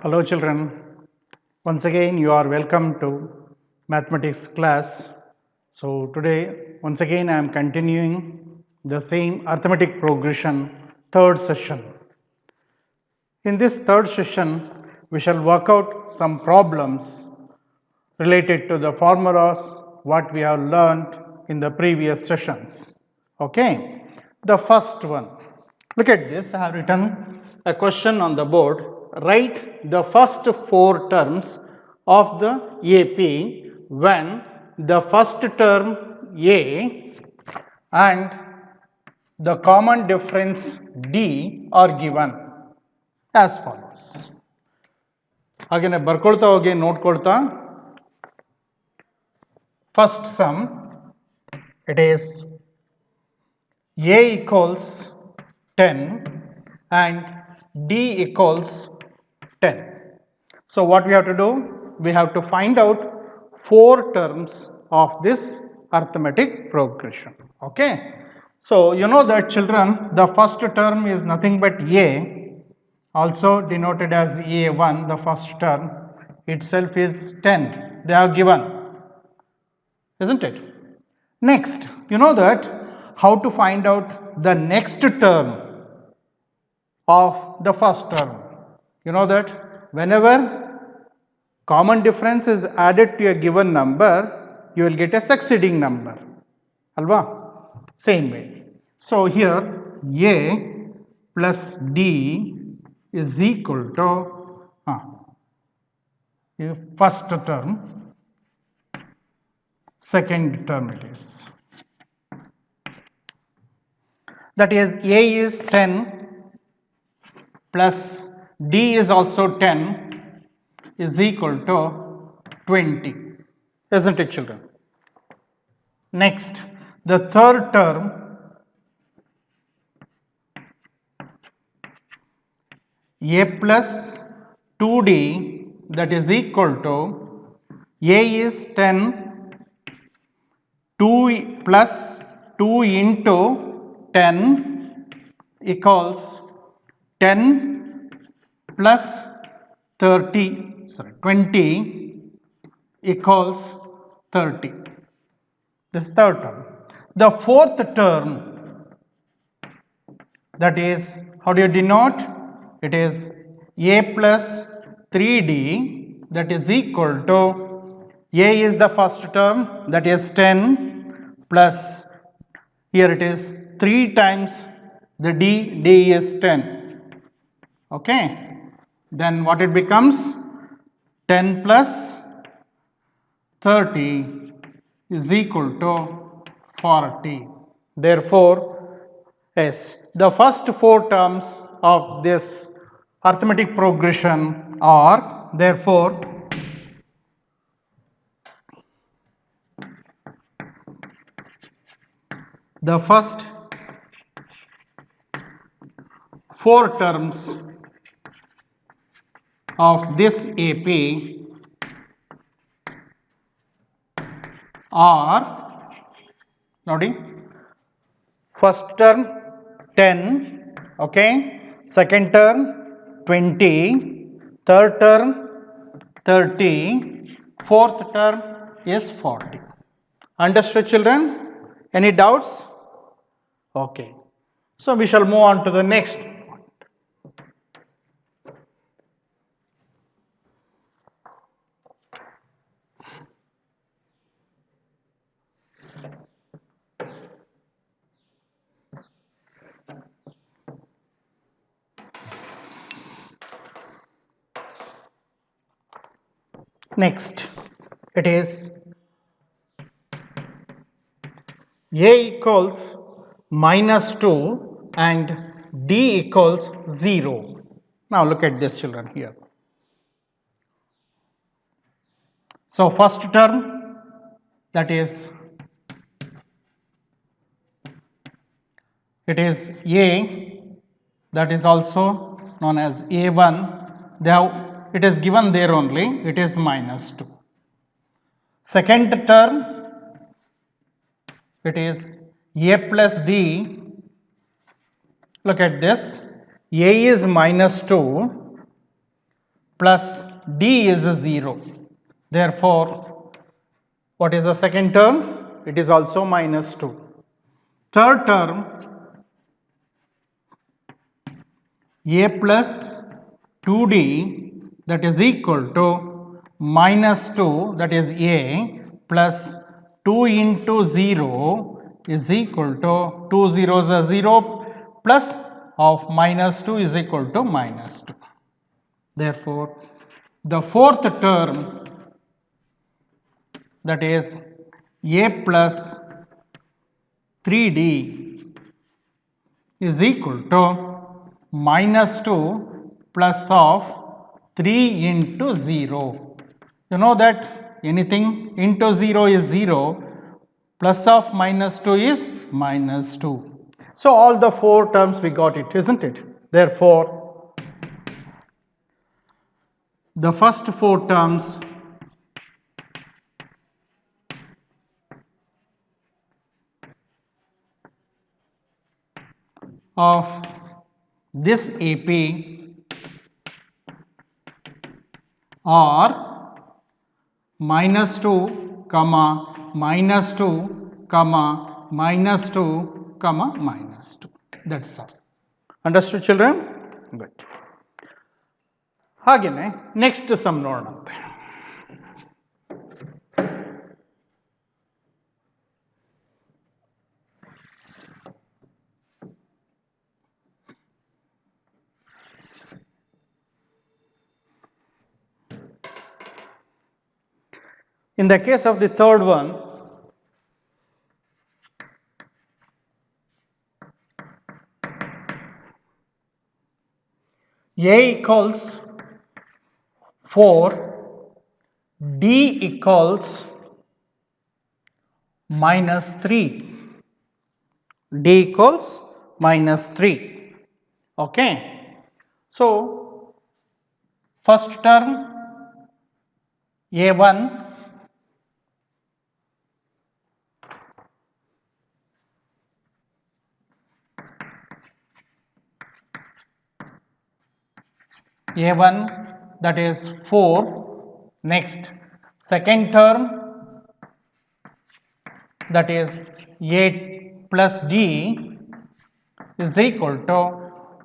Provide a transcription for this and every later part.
Hello children, once again you are welcome to mathematics class. So today once again I am continuing the same arithmetic progression third session. In this third session we shall work out some problems related to the formulas what we have learned in the previous sessions. Okay, the first one, look at this. I have written a question on the board. Write the first four terms of the AP when the first term A and the common difference D are given as follows. ಹಾಗೆಯೇ ಬರ್ಕೊಳ್ತಾ ಹೋಗಿ ನೋಡ್ಕೊಳ್ತಾ first sum, it is A equals 10 and D equals 10. So what we have to do? We have to find out four terms of this arithmetic progression. Okay. So you know that children, the first term is nothing but A, also denoted as A1, the first term itself is 10. They are given, isn't it? Next, you know that how to find out the next term of the first term. You know that whenever common difference is added to a given number, you will get a succeeding number. Alva? Same way. So here A plus D is equal to first term, second term it is. That is A is 10 plus D is also 10 is equal to 20, isn't it children? Next, the third term, A plus 2D, that is equal to A is 10, 2 plus 2 into 10 equals 10 plus 20 equals 30. This third term. The fourth term, that is, how do you denote? It is A plus 3D, that is equal to A is the first term, that is 10 plus, here it is 3 times the D is 10. Okay. Then what it becomes? 10 plus 30 is equal to 40. Therefore, yes, the first four terms of this arithmetic progression are, therefore, the first four terms of this AP are, noting, first term 10, okay, second term 20, third term 30, fourth term is 40. Understood children? Any doubts? Okay. So we shall move on to the next. Next, it is A equals minus 2 and D equals 0. Now look at this children here. So first term, that is, it is A, that is also known as A1. They have, it is given there only, it is minus 2. Second term, it is A plus D. Look at this, A is minus 2, plus d is 0. Therefore, what is the second term? It is also minus 2. Third term, a plus 2d that is equal to minus 2, that is a, plus 2 into 0 is equal to 2 zeros are 0, plus of minus 2 is equal to minus 2. Therefore, the fourth term, that is a plus 3d is equal to minus 2 plus of 3 into 0. You know that anything into 0 is 0, plus of minus 2 is minus 2. So, all the four terms we got it, isn't it? Therefore, the first four terms of this AP are minus 2, comma, minus 2, comma, minus 2, comma, minus 2. That's all. Understood, children? Good. ಹಾಗೆಯೇ next sum ನೋಡೋಣಂತೆ. In the case of the third one, a equals 4, d equals minus 3, d equals minus 3. Okay. So, first term a1 a1, that is 4. Next, second term, that is a plus d is equal to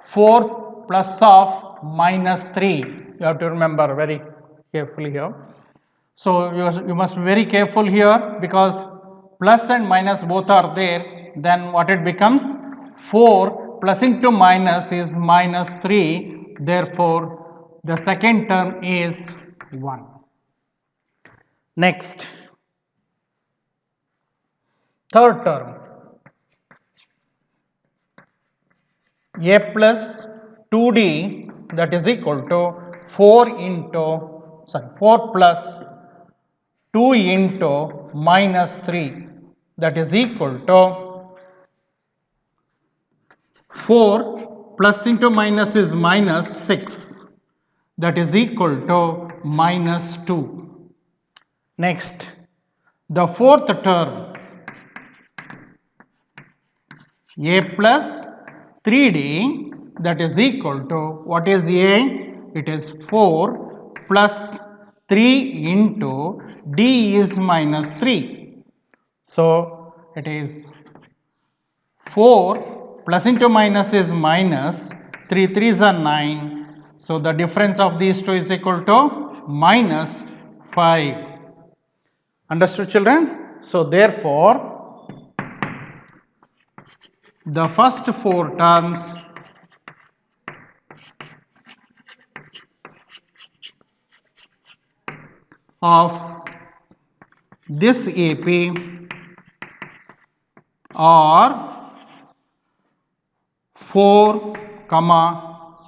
4 plus of minus 3. You have to remember very carefully here. So, you must be very careful here, because plus and minus both are there. Then what it becomes? 4 plus into minus is minus 3. Therefore, the second term is 1. Next, third term, a plus 2d that is equal to 4 plus 2 into minus 3, that is equal to 4 plus into minus is minus 6, that is equal to minus 2. Next, the fourth term, a plus 3d that is equal to, what is a? It is 4 plus 3 into d is minus 3. So, it is 4 plus into minus is minus, 3 3s are 9. So, the difference of these two is equal to minus 5. Understood, children? So, therefore, the first four terms of this AP are 4,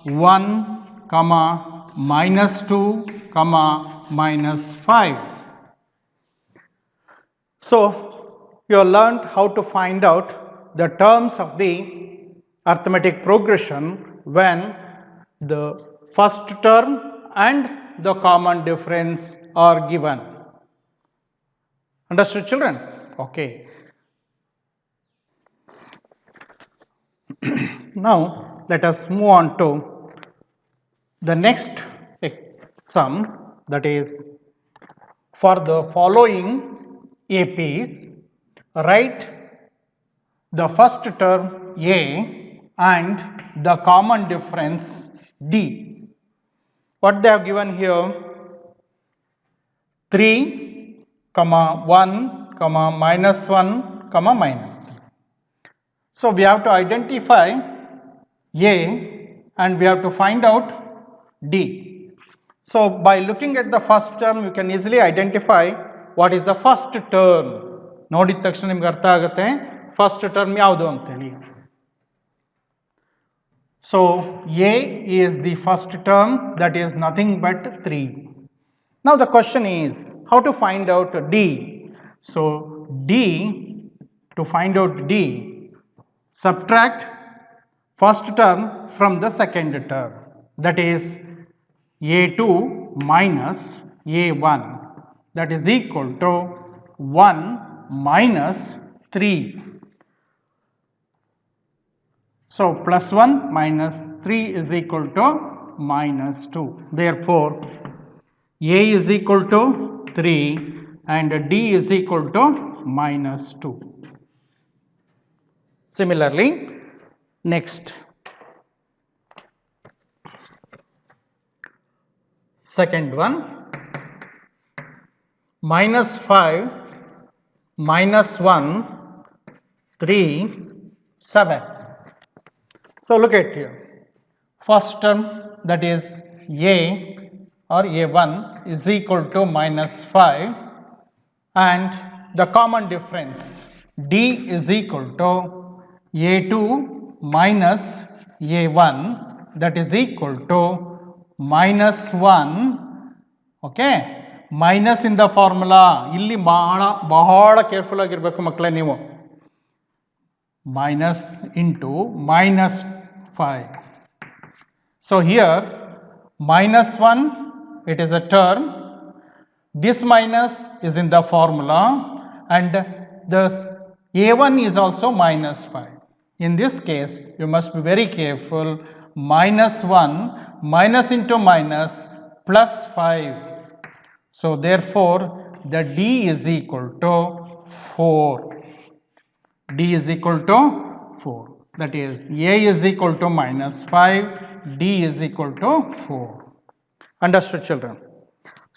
1, minus 2, minus 5. So, you have learned how to find out the terms of the arithmetic progression when the first term and the common difference are given. Understood, children? Okay. Now, let us move on to the next sum, that is for the following APs, write the first term A and the common difference D. What they have given here? 3, comma 1, comma minus 1, comma minus 3. So we have to identify A and we have to find out D. So by looking at the first term, you can easily identify what is the first term. ನೋಡಿದ ತಕ್ಷಣ ನಿಮ್ಗೆ ಅರ್ಥ ಆಗುತ್ತೆ first term ಯಾವುದು ಅಂತೇಳಿ. So A is the first term, that is nothing but 3. Now the question is how to find out D. So D, to find out D, subtract first term from the second term, that is A2 minus A1, that is equal to 1 minus 3. So plus 1 minus 3 is equal to minus 2. Therefore A is equal to 3 and D is equal to minus 2. Similarly, next, second one, minus 5 minus 1, 3, 7. So look at here, first term, that is A or A1 is equal to minus 5 and the common difference D is equal to A2 minus A1, that is equal to minus 1. Okay, minus in the formula illi ಬಹಳ careful ಆಗಿರಬೇಕು ಮಕ್ಕಳೇ ನೀವು. Minus into minus 5. So here minus 1, it is a term, this minus is in the formula and this A1 is also minus 5. In this case you must be very careful, minus 1 minus into minus plus 5. So therefore the D is equal to 4. D is equal to 4, that is A is equal to minus 5, D is equal to 4. Understood, children?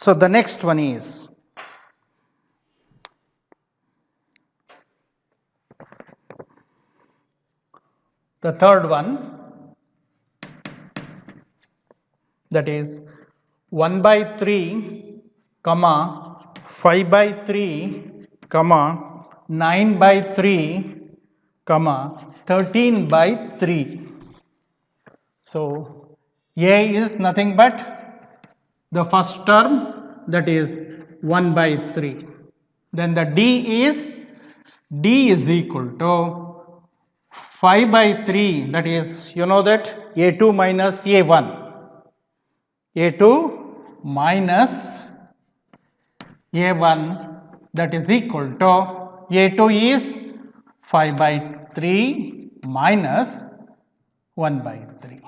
So the next one is the third one, that is 1 by 3, comma 5 by 3, comma 9 by 3, comma 13 by 3. So A is nothing but the first term, that is 1 by 3. Then the D is equal to 5 by 3, that is, you know that A2 minus A1. A2 minus A1, that is equal to A2 is 5 by 3 minus 1 by 3.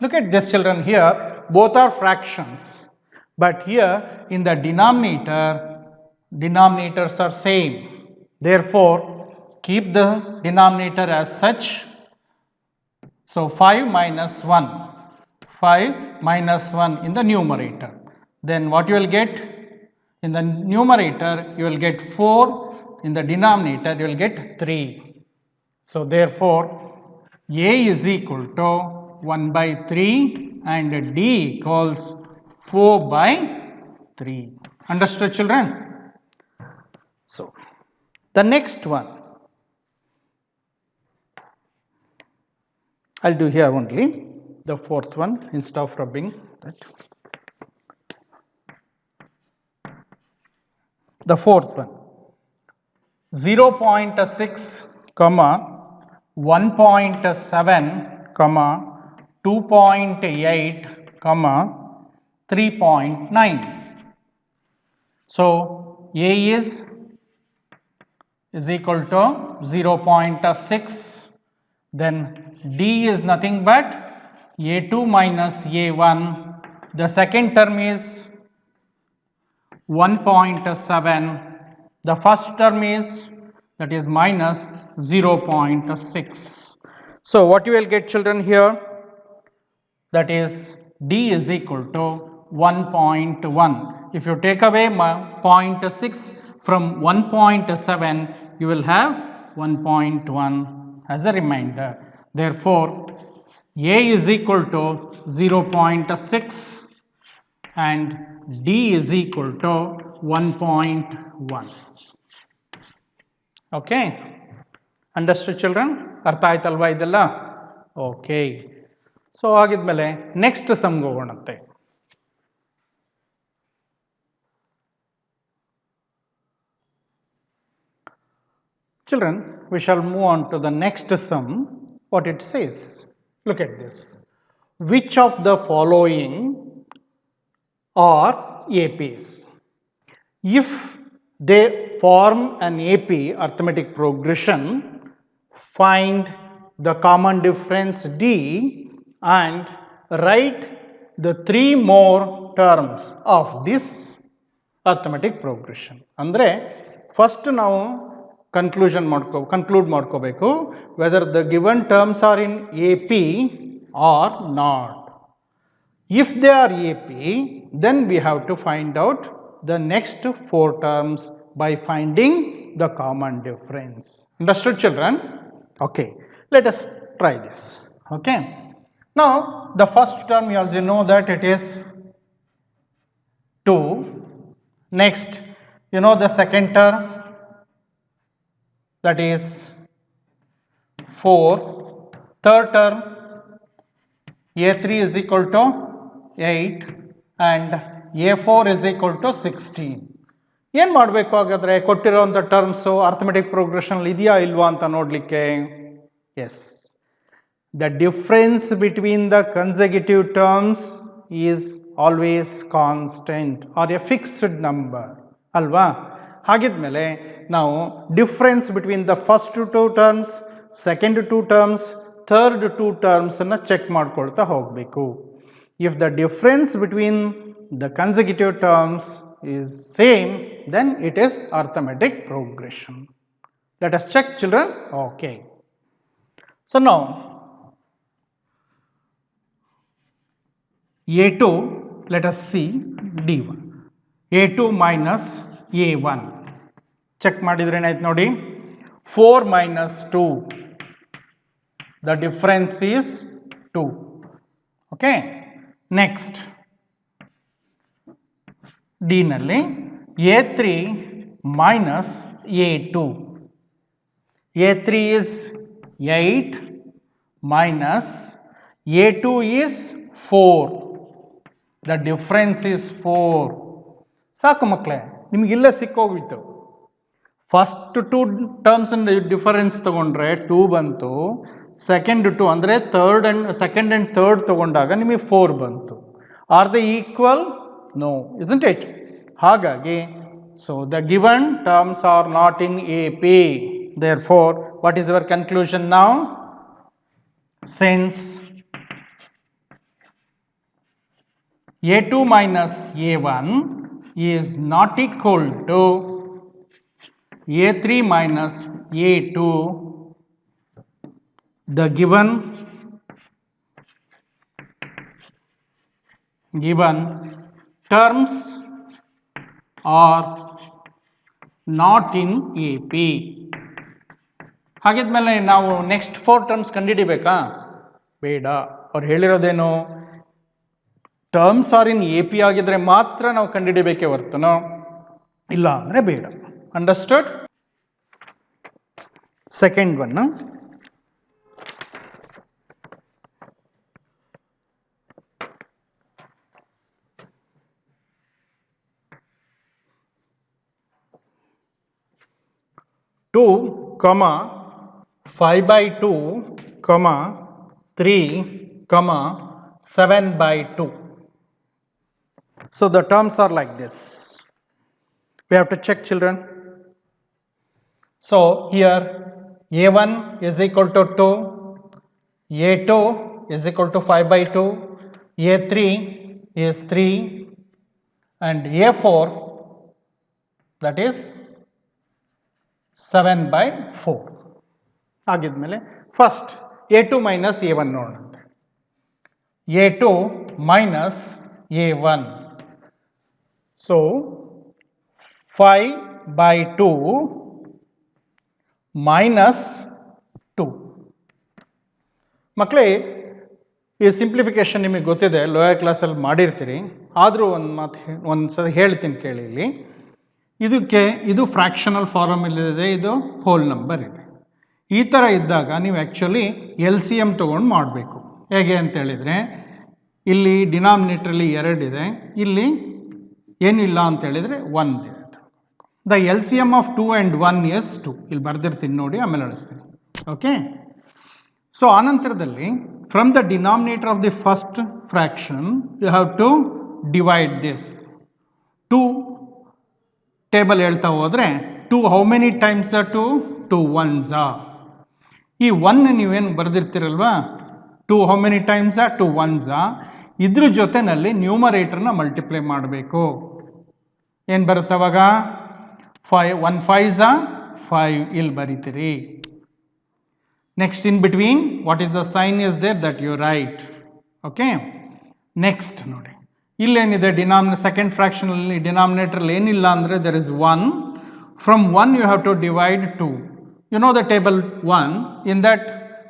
Look at this, children. Here both are fractions, but here in the denominators are same. Therefore keep the denominator as such. So 5 minus 1, 5 minus 1 in the numerator. Then what you will get? In the numerator you will get 4, in the denominator you will get 3. So therefore A is equal to 1 by 3 and D equals 4 by 3. Understood, children? So the next one, I'll do here only the fourth one instead of rubbing that. The fourth one, 0.6, comma 1.7, comma 2.8, comma 3.9. So A is equal to 0.6, then D is nothing but A2 minus A1, The second term is 1.7. The first term is, that is, minus 0.6. So what you will get, children, here, that is D is equal to 1.1. If you take away 0.6 from 1.7, you will have 1.1 as a remainder. Therefore, A is equal to 0.6 and D is equal to 1.1. Okay, understood, children? ಅರ್ಥ ಆಯ್ತಲ್ವಾ ಇದೆಲ್ಲ? Okay. So ಹಾಗಿದ್ಮೇಲೆ next ಸಮ್ಗೆ ಹೋಗೋಣಂತೆ. Children, we shall move on to the next sum. What it says, look at this. Which of the following are APs? If they form an AP, arithmetic progression, find the common difference D and write the 3 more terms of this arithmetic progression. Andre first ನಾವು conclude ಮಾಡ್ಕೋಬೇಕು whether the given terms are in AP or not. If they are AP, then we have to find out the next 4 terms by finding the common difference. Understood, children? Okay, let us try this. Okay, now the first term, as you know, that it is 2. Next, you know the second term, that is 4. Third term, A3 is equal to 8 and A4 is equal to 16. ಏನು ಮಾಡಬೇಕು ಹಾಗಾದರೆ? ಕೊಟ್ಟಿರೋಂಥ terms arithmetic ಪ್ರೋಗ್ರೆಷನಲ್ಲಿ ಇದೆಯಾ ಇಲ್ವಾ ಅಂತ ನೋಡಲಿಕ್ಕೆ. Yes, the difference between the consecutive terms is always constant or a fixed number ಅಲ್ವಾ? ಹಾಗಿದ್ಮೇಲೆ ನಾವು difference between the first 2 terms, second 2 terms, third 2 ಟರ್ಮ್ಸನ್ನು ಚೆಕ್ ಮಾಡ್ಕೊಳ್ತಾ ಹೋಗಬೇಕು. If the difference between the consecutive terms is same, then it is arithmetic progression. Let us check, children. Okay, so now A2, let us see D1. A2 minus A1 check ಮಾಡಿದ್ರೆ ಏನಾಯ್ತು ನೋಡಿ, 4 minus 2, the difference is 2. Okay, next D ನಲ್ಲಿ A3 minus A2. A3 is 8 minus A2 is 4. The difference is 4. ಸಾಕು ಮಕ್ಕಳೇ, ನಿಮಗಿಲ್ಲ ಸಿಕ್ಕೋಗಿತ್ತು. First 2 terms difference ತಗೊಂಡ್ರೆ 2 ಬಂತು, second 2 ಅಂದರೆ second and third ತಗೊಂಡಾಗ ನಿಮಗೆ 4 ಬಂತು. Are they equal? No, isn't it? ಹಾಗಾಗಿ, so the given terms are not in AP. Therefore, what is our conclusion now? Since A2 minus A1 is not equal to A3 minus A2, the given terms are not in AP. ಹಾಗಿದ್ಮೇಲೆ ನಾವು next 4 terms ಕಂಡುಹಿಡಿಬೇಕಾ? ಬೇಡ. ಅವ್ರು ಹೇಳಿರೋದೇನು? Terms are in AP ಆಗಿದ್ರೆ ಮಾತ್ರ ನಾವು ಕಂಡುಹಿಡಿಬೇಕೇ ಹೊರತುನೋ ಇಲ್ಲ ಅಂದರೆ ಬೇಡ. Understood? Second one, two, 5/2, 3, 7/2. So the terms are like this. We have to check, children. So here A1 is equal to 2, A2 is equal to 5/2, A3 is 3 and A4 that is 7 by 4. ಆಗಿದ್ಮೇಲೆ first A2 minus A1 ನೋಡೋಣ. A2 minus A1. So 5 by 2 minus 2. ಮಕ್ಕಳೇ ಈ simplification ನಿಮಗೆ ಗೊತ್ತಿದೆ, lower ಕ್ಲಾಸಲ್ಲಿ ಮಾಡಿರ್ತೀರಿ. ಆದರೂ ಒಂದು ಸಲ ಹೇಳ್ತೀನಿ ಕೇಳಿ. ಇಲ್ಲಿ ಇದು ಫ್ರ್ಯಾಕ್ಷನಲ್ ಫಾರ್ಮಲ್ಲಿದೆ, ಇದು ಹೋಲ್ ನಂಬರ್ ಇದೆ. ಈ ಥರ ಇದ್ದಾಗ ನೀವು ಆ್ಯಕ್ಚುಲಿ LCM ತೊಗೊಂಡು ಮಾಡಬೇಕು. ಹೇಗೆ ಅಂತೇಳಿದರೆ ಇಲ್ಲಿ ಡಿನಾಮಿನೇಟ್ರಲ್ಲಿ 2 ಇದೆ, ಇಲ್ಲಿ ಏನಿಲ್ಲ ಅಂತೇಳಿದರೆ 1 ಇದೆ. The LCM of 2 and 1 is 2. ಇಲ್ಲಿ ಬರೆದಿರ್ತೀನಿ ನೋಡಿ, ಆಮೇಲೆ ಅಳಿಸ್ತೀನಿ. ಓಕೆ. ಸೊ ಆನಂತರದಲ್ಲಿ from the denominator of the first fraction you have to divide this. 2 table ಹೇಳ್ತಾ ಹೋದರೆ 2 ಹೌ ಮೆನಿ ಟೈಮ್ಸ್ 2 1s. ಈ 1 ನೀವೇನು ಬರೆದಿರ್ತೀರಲ್ವಾ, 2 ಹೌ ಮೆನಿ ಟೈಮ್ಸ್ 2 1s. ಇದ್ರ ಜೊತೆನಲ್ಲಿ ನ್ಯೂಮರೇಟರ್ನ ಮಲ್ಟಿಪ್ಲೈ ಮಾಡಬೇಕು. ಏನು ಬರುತ್ತೆ ಅವಾಗ? 1 5s 5 ಇಲ್ಲಿ ಬರೀತೀರಿ. Next in between what is the sign is there that you write. Okay. Next ನೋಡಿ, ಇಲ್ಲೇನಿದೆ ಸೆಕೆಂಡ್ ಫ್ರ್ಯಾಕ್ಷನಲ್ಲಿ ಡಿನಾಮಿನೇಟರ್ಲ್ಲಿ ಏನಿಲ್ಲ ಅಂದರೆ there is 1. From 1 you have to divide 2. You know the table 1. In that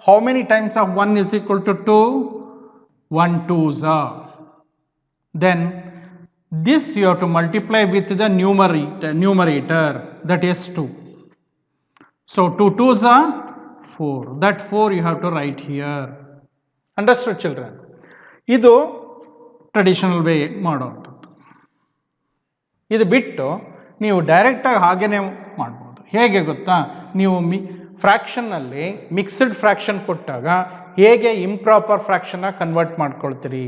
how many times of 1 is equal to 2? 1 2s. Then this you have to multiply with the numerator that is 2. So 2 2s are 4. That 4 you have to write here. Understood children? ಇದು traditional way ಮಾಡೋವಂಥದ್ದು. ಇದು ಬಿಟ್ಟು ನೀವು ಡೈರೆಕ್ಟಾಗಿ ಹಾಗೇ ಮಾಡ್ಬೋದು. ಹೇಗೆ ಗೊತ್ತಾ? ನೀವು ಫ್ರ್ಯಾಕ್ಷನ್ನಲ್ಲಿ ಮಿಕ್ಸ್ಡ್ ಫ್ರ್ಯಾಕ್ಷನ್ ಕೊಟ್ಟಾಗ ಹೇಗೆ ಇಂಪ್ರಾಪರ್ ಫ್ರ್ಯಾಕ್ಷನ್ನ ಕನ್ವರ್ಟ್ ಮಾಡ್ಕೊಳ್ತೀರಿ,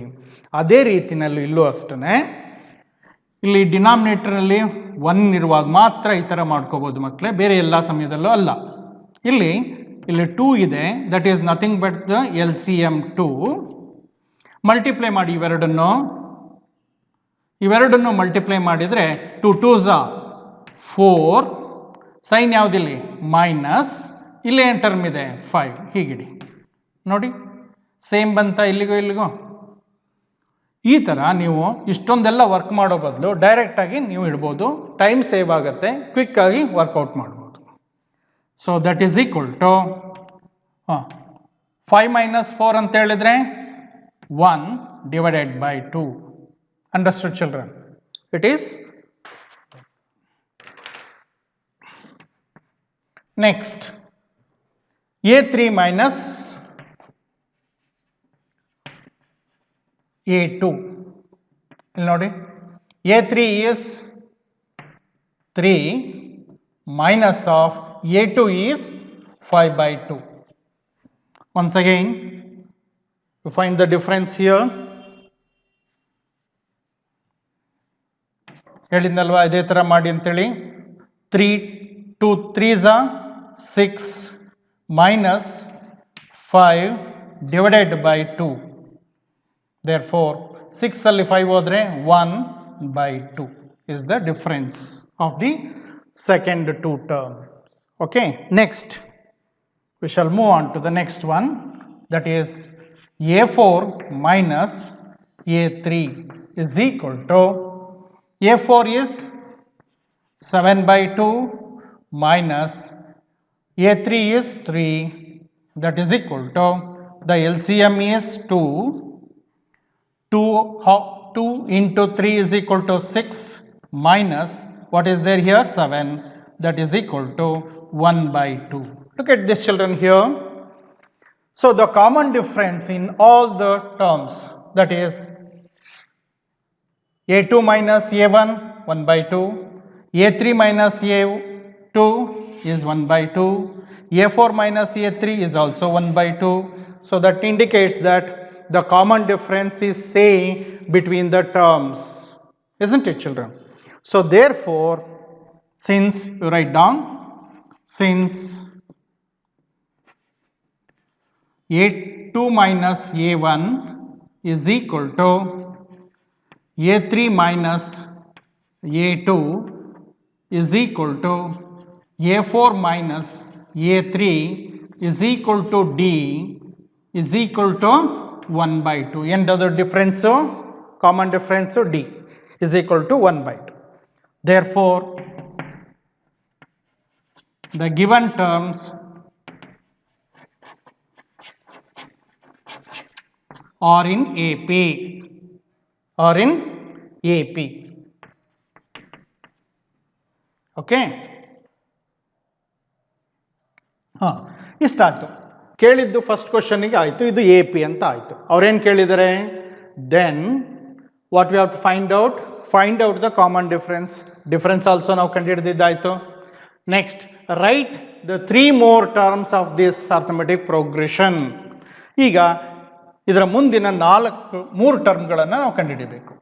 ಅದೇ ರೀತಿಯಲ್ಲಿ ಇಲ್ಲೂ ಅಷ್ಟೇ. ಇಲ್ಲಿ ಡಿನಾಮಿನೇಟರಲ್ಲಿ 1 ಇರುವಾಗ ಮಾತ್ರ ಈ ಥರ ಮಾಡ್ಕೋಬೋದು ಮಕ್ಕಳೇ, ಬೇರೆ ಎಲ್ಲ ಸಮಯದಲ್ಲೂ ಅಲ್ಲ. ಇಲ್ಲಿ 2 ಇದೆ, that is nothing but the LCM 2. Multiply ಮಾಡಿ ಇವೆರಡನ್ನು ಮಲ್ಟಿಪ್ಲೈ ಮಾಡಿದರೆ 2 2s 4. ಸೈನ್ ಯಾವುದಿಲ್ಲಿ? ಮೈನಸ್. ಇಲ್ಲೇ ಏನು ಟರ್ಮ್ ಇದೆ? 5. ಹೀಗಿಡಿ ನೋಡಿ, ಸೇಮ್ ಬಂತ ಇಲ್ಲಿಗೂ. ಈ ಥರ ನೀವು ಇಷ್ಟೊಂದೆಲ್ಲ ವರ್ಕ್ ಮಾಡೋ ಬದಲು ಡೈರೆಕ್ಟಾಗಿ ನೀವು ಇಡ್ಬೋದು. ಟೈಮ್ ಸೇವ್ ಆಗುತ್ತೆ, ಕ್ವಿಕ್ಕಾಗಿ ವರ್ಕೌಟ್ ಮಾಡ್ಬೋದು. So that is equal to 5 minus 4 ಅಂತ ಹೇಳಿದರೆ 1 divided by 2. Understood children? It is next A3 minus A2. ಇಲ್ಲಿ ನೋಡಿ, A3 is 3 minus of A2 is 5 by 2. Once again, you find the difference here. ಹೇಳಿದ್ನಲ್ವಾ ಇದೇ ಥರ ಮಾಡಿ ಅಂತೇಳಿ. 2 3s 6 minus 5 divided by 2. Therefore 6 ಅಲ್ಲಿ 5 ಹೋದರೆ 1 by 2 is the difference of the second 2 terms. Okay, next we shall move on to the next one, that is A4 minus A3 is equal to, A4 is 7 by 2 minus A3 is 3, that is equal to, the LCM is 2. 2 into 3 is equal to 6 minus what is there here? 7, that is equal to 1 by 2. Look at this children here. So the common difference in all the terms, that is A2 minus A1 1 by 2, A3 minus A2 is 1 by 2, A4 minus A3 is also 1 by 2. So that indicates that the common difference is same between the terms, isn't it children? So therefore, since you write down, since A2 minus A1 is equal to A3 minus A2 is equal to A4 minus A3 is equal to D is equal to 1 by 2. End of the difference, common difference D is equal to 1 by 2. Therefore, the given terms are in AP. Are in AP. Okay. ಇಷ್ಟಾಯ್ತು. ಕೇಳಿದ್ದು first ಕ್ವಶನ್ಗೆ ಆಯಿತು, ಇದು A P ಅಂತ ಆಯಿತು. ಅವ್ರೇನು ಕೇಳಿದ್ದಾರೆ? Then what we have to find out the common difference also ನಾವು ಕಂಡುಹಿಡಿದಿದ್ದಾಯಿತು. Next, write the 3 more terms of this arithmetic progression. ಈಗ ಇದರ ಮುಂದಿನ 3 ಟರ್ಮ್ಗಳನ್ನು ನಾವು ಕಂಡುಹಿಡಿಯಬೇಕು.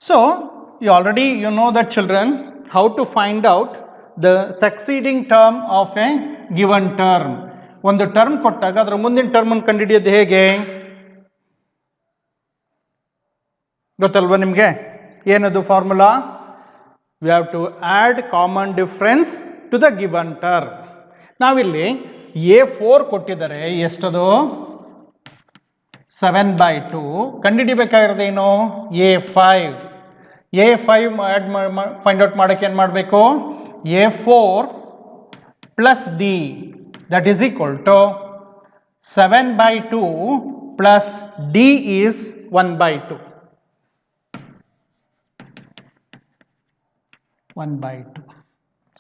So, you know that children, how to find out the succeeding term of a given term. ಒಂದು term ಕೊಟ್ಟಾಗ ಅದರ ಮುಂದಿನ ಟರ್ಮ್ ಅನ್ನು ಕಂಡುಹಿಡಿಯೋದು ಹೇಗೆ ಗೊತ್ತಲ್ವಾ ನಿಮಗೆ? ಏನದು formula? We have to add common difference to the given term. ನಾವಿಲ್ಲಿ A4 ಕೊಟ್ಟಿದ್ದಾರೆ, ಎಷ್ಟದು? 7/2. ಕಂಡುಹಿಡಿಬೇಕಾಗಿರೋದೇನು? A5 ಫೈಂಡ್ ಔಟ್ ಮಾಡೋಕ್ಕೆ ಏನು ಮಾಡಬೇಕು? A4 plus d that is equal to 7/2 plus d is 1/2. 1/2.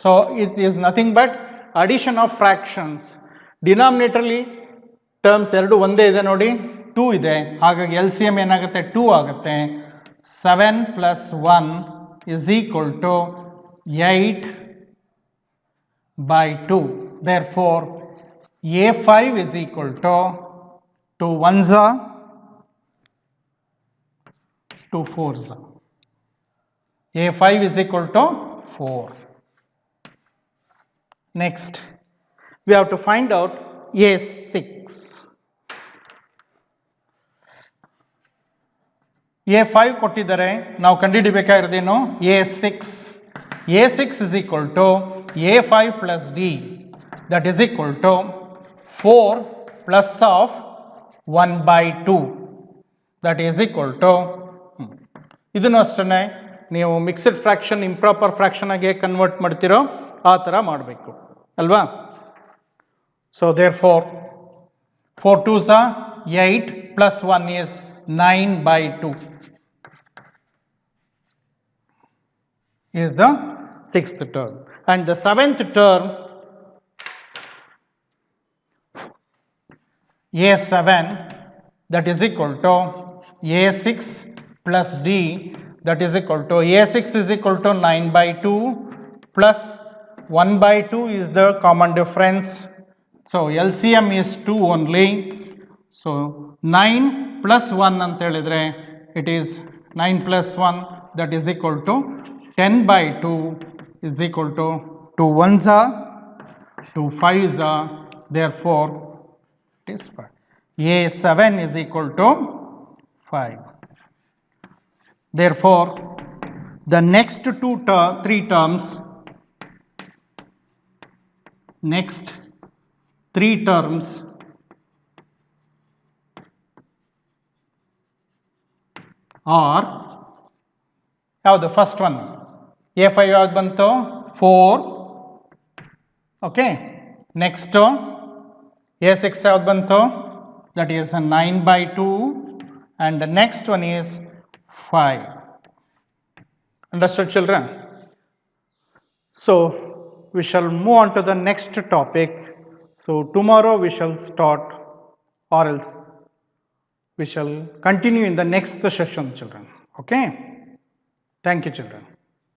So it is nothing but addition of fractions. ಡಿನಾಮಿನೇಟರ್ಲಿ terms ಎರಡು ಒಂದೇ ಇದೆ ನೋಡಿ, 2 ಇದೆ. ಹಾಗಾಗಿ ಎಲ್ ಸಿ ಎಮ್ ಏನಾಗುತ್ತೆ? 2 ಆಗುತ್ತೆ. 7 plus 1 is equal to 8/2. Therefore, A5 is equal to 2 1s are 2 4s. A5 is equal to 4. Next, we have to find out A6. A5 ಕೊಟ್ಟಿದ್ದಾರೆ, ನಾವು ಕಂಡುಹಿಡಿಬೇಕಾಗಿರೋದೇನು? A6 is equal to A5 plus D that is equal to 4 plus of 1/2 that is equal to ಇದನ್ನು ಅಷ್ಟೇ ನೀವು mixed fraction improper fraction ಆಗಿ convert ಮಾಡ್ತಿರೋ ಆ ಥರ ಮಾಡಬೇಕು ಅಲ್ವಾ? So therefore 4 2s are 8 plus 1 is 9/2 is the 6th term, and the 7th term A7 that is equal to A6 plus D that is equal to A6 is equal to 9/2 plus 1/2 is the common difference. So LCM is 2 only. So 9 plus 1 ಅಂತ ಹೇಳಿದ್ರೆ it is 9 plus 1 that is equal to 10/2 is equal to 2 1s are 2 5s are, therefore it is 5. A7 is equal to 5. Therefore, the next 3 terms are ಯಾವುದು? First one A5 ಯಾವ್ದು ಬಂತು? 4. Okay, next A6 ಯಾವ್ದು ಬಂತು? That is 9/2 and the next one is 5. Understood children? So we shall move on to the next topic. So tomorrow we shall start, or else we shall continue in the next session children. Okay, thank you children.